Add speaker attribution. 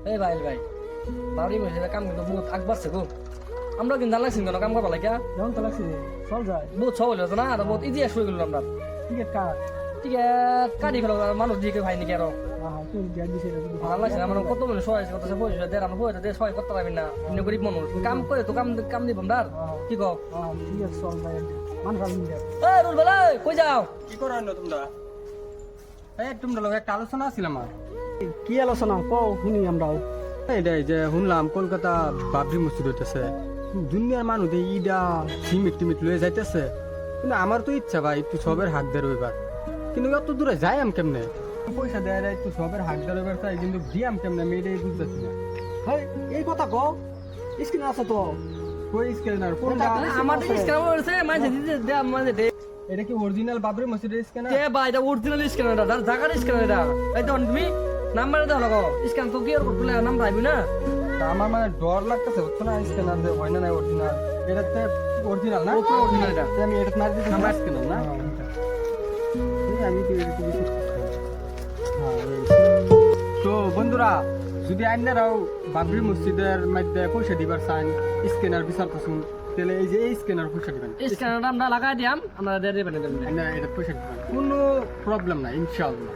Speaker 1: এই ভাই ভাই বাড়ি বসে কাম কিন্তু বহুত আগবাড়ছে গো আমরা কিন্তু লাগছি কেন কাম করবা লাগিয়া
Speaker 2: যেমন তো লাগছে চল যায়
Speaker 1: বহুত সহজ হয়েছে না আর বহুত ইজি শুরু করলাম আমরা
Speaker 2: টিকিট কাট
Speaker 1: টিকিট কাটি ফেলো মানুষ দিয়ে ভাই নাকি আরো
Speaker 2: হ্যাঁ তুই গ্যাস দিছে
Speaker 1: ভালো লাগছে না আমার কত মানুষ সহায় করতেছে পয়সা দেড় আমার পয়সা দিয়ে সহায় করতে পারবি না এমনি গরিব মানুষ কাম করে তো কাম দিব না কি কও
Speaker 2: হ্যাঁ ঠিক আছে চল যায় মান কাল মিলে
Speaker 1: এই রুল ভাই কই যাও
Speaker 3: কি করো না তোমরা এই তোমরা লোক একটা আলোচনা আছিল আমার
Speaker 2: কি আলোচনা কও শুনি আমরাও
Speaker 3: এটাই যে শুনলাম কলকাতা বাবরি মসজিদ হইতেছে দুনিয়ার মানুষ ইডা সিমিট টিমিট লয়ে যাইতেছে কিন্তু আমার তো ইচ্ছা ভাই একটু সবের হাক দেয় রইবার কিন্তু অত দূরে যাই আম কেমনে পয়সা দেয় একটু সবের হাক দেয় রইবার চাই কিন্তু দিয়াম কেমনে আমি এটাই বুঝতেছি না
Speaker 2: হেই এই কথা কও স্ক্রিন আছে তো
Speaker 3: কই স্ক্যানার কোনটা
Speaker 1: আমার স্ক্যান হয়েছে মাঝে দিতে দে মাঝে দে
Speaker 3: এটা কি অরিজিনাল বাবরি মসজিদের স্ক্যানার
Speaker 1: কে ভাই এটা অরিজিনাল স্ক্যান এটা জায়গার স্ক্যান এটা এই তো তুমি নাম্বার দাও লাগো স্ক্যান তো কি আর করতে নাম পাইবি না
Speaker 3: আমার মানে ডর লাগতেছে হচ্ছে না স্ক্যানার যে হয় না অরিজিনাল এটাতে অরিজিনাল না
Speaker 1: original এটা।
Speaker 3: আমি এটা না দিতে নাম্বার স্ক্যানার না আমি তো এটা কিছু তো বন্ধুরা যদি আপনারাও বাবরি মসজিদের মধ্যে পয়সা দিবার চান স্ক্যানার বিচার করুন তাহলে এই যে এই স্ক্যানার পয়সা দিবেন
Speaker 1: স্ক্যানটা আমরা লাগাই দিয়াম আমরা দিয়ে দেবেন
Speaker 3: আপনারা এটা পয়সা দিবেন কোনো প্রবলেম নাই ইনশাআল্লাহ